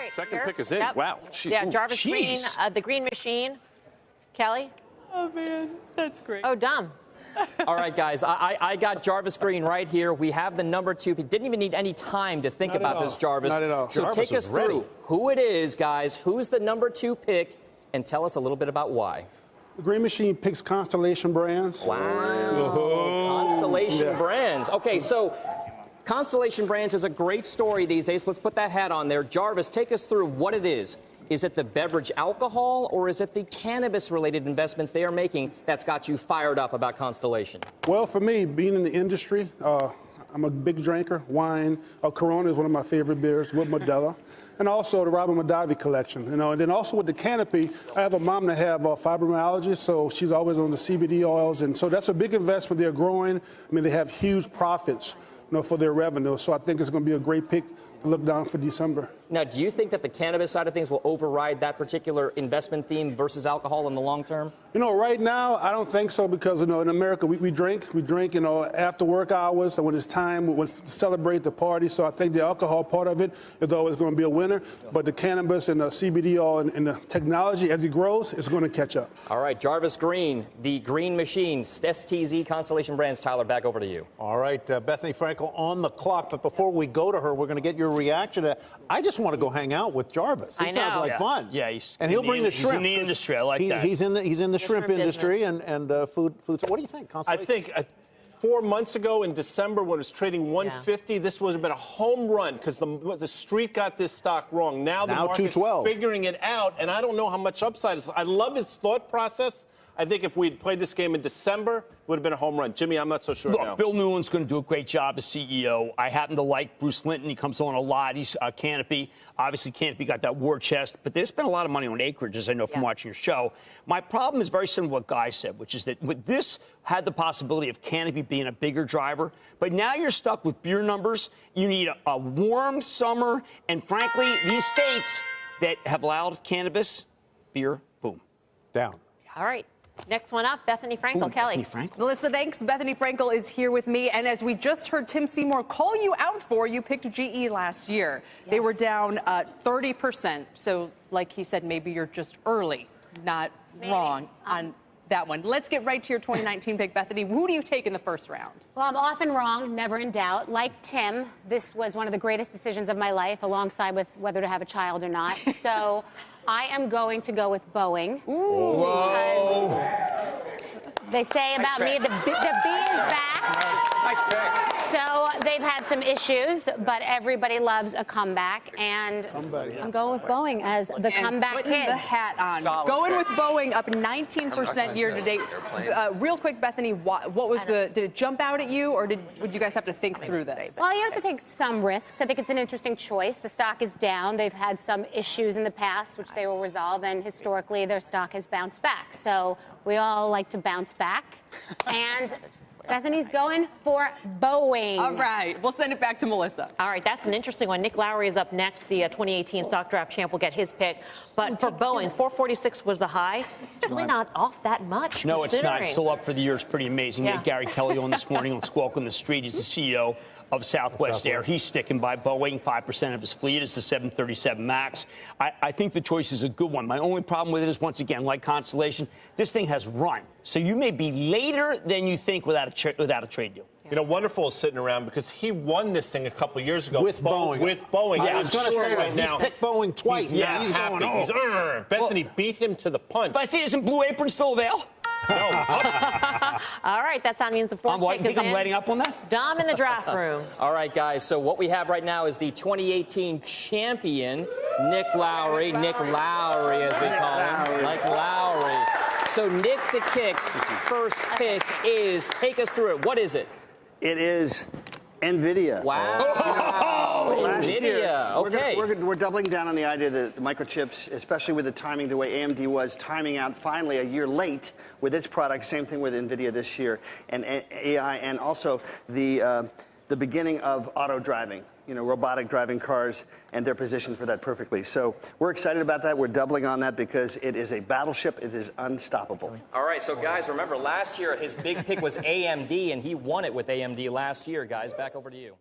right. Second pick is in. Yep. Wow. Yeah, Jarvis Green, Jeez. the Green Machine. Kelly? Oh, man, that's great. Oh, dumb. All right, guys, I got Jarvis Green right here. We have the number 2. He didn't even need any time to think about this, Jarvis. Not at all. So Jarvis take us through who it is, guys. Who's the number 2 pick? And tell us a little bit about why. The Green Machine picks Constellation Brands. Wow. Constellation Brands. Okay, so Constellation Brands is a great story these days. Let's put that hat on there. Jarvis, take us through what it is. Is it the beverage alcohol, or is it the cannabis-related investments they are making that's got you fired up about Constellation? Well, for me, being in the industry, I'm a big drinker. Wine, Corona is one of my favorite beers with Modelo. And also the Robin Mondavi collection, you know. And then also with the canopy, I have a mom that have fibromyalgia, so she's always on the CBD oils. And so that's a big investment. They're growing. I mean, they have huge profits, you know, for their revenue. So I think it's going to be a great pick to look down for December. Now, do you think that the cannabis side of things will override that particular investment theme versus alcohol in the long term? You know, right now, I don't think so because, you know, in America, we drink, you know, after work hours, so when it's time to celebrate the party. So I think the alcohol part of it is always going to be a winner. But the cannabis and the CBD oil and the technology, as it grows, is going to catch up. All right, Jarvis Green, the Green Machine, STZ Constellation Brands. Tyler, back over to you. All right, Bethenny Frankel on the clock. But before we go to her, we're going to get your reaction to I just want to go hang out with Jarvis. He sounds like fun. Yeah, and he'll bring the shrimp. He's in the industry. I like that. He's in the shrimp industry and food. So what do you think, I think 4 months ago in December when it was trading 150, this would have been a home run because the street got this stock wrong. Now the market's 212. figuring it out, and I don't know how much upside is. I love his thought process. I think if we'd played this game in December, it would have been a home run. Jimmy, I'm not so sure now. Bill Newland's going to do a great job as CEO. I happen to like Bruce Linton. He comes on a lot. He's Canopy. Obviously, Canopy got that war chest, but they spent a lot of money on acreage, as I know from watching your show. My problem is very similar to what Guy said, which is that this had the possibility of Canopy being a bigger driver, but now you're stuck with beer numbers. You need a warm summer, and frankly, these states that have allowed cannabis, beer, boom. Down. All right. Next one up, Bethenny Frankel. Kelly. Bethenny Frankel. Melissa, thanks. Bethenny Frankel is here with me. And as we just heard Tim Seymour call you out for, you picked GE last year. Yes. They were down 30%. So, like he said, maybe you're just early, not wrong on that one. Let's get right to your 2019 pick, Bethenny. Who do you take in the first round? Well, I'm often wrong, never in doubt. Like Tim, this was one of the greatest decisions of my life, alongside with whether to have a child or not. So I am going to go with Boeing. Whoa. They say about me, the bee is back. Nice pick. So they've had some issues, but everybody loves a comeback, and I'm going with Boeing as the comeback putting kid. The hat on. Solid going pick. with Boeing up 19% year to date. Real quick, Bethenny, what was did it jump out at you, or would you guys have to think through this? Well, you have to take some risks. I think it's an interesting choice. The stock is down. They've had some issues in the past, which they will resolve, and historically their stock has bounced back. So we all like to bounce back. And Bethenny's going for Boeing. All right. We'll send it back to Melissa. All right, that's an interesting one. Nick Lowery is up next. The 2018 stock draft champ will get his pick. But for Boeing, 446 was the high. It's really not off that much. No, it's not. It's still up for the year. It's pretty amazing. Yeah. We had Gary Kelly on this morning on Squawk on the Street. He's the CEO of Southwest Air. He's sticking by Boeing. 5% of his fleet is the 737 MAX. I think the choice is a good one. My only problem with it is, once again, like Constellation, this thing has run. So you may be later than you think without a trade deal. You know, Wonderful is sitting around because he won this thing a couple years ago. With Boeing. With Boeing. Yeah, Yeah, I was going to say right now. He's picked Boeing twice. He's He's happy. going, oh. He's, Bethany beat him to the punch. But I think, isn't Blue Apron still avail? No. All right, that sound means the fourth pick is think I'm in. letting up on that? Dom in the draft room. All right, guys, so what we have right now is the 2018 champion, Nick Lowery. Nick Lowery, as we call him. Like Lowery. So Nick the Kick's first pick is, take us through it. What is it? It is NVIDIA. Wow. Last NVIDIA. year, Okay. we're doubling down on the idea that the microchips, especially with the timing, the way AMD was timing out finally a year late with its product. Same thing with NVIDIA this year, and AI, and also the beginning of auto driving. You know, robotic driving cars, and they're positioned for that perfectly. So we're excited about that. We're doubling on that because it is a battleship. It is unstoppable. All right, so guys, remember last year his big pick was AMD, and he won it with AMD last year, guys. Back over to you.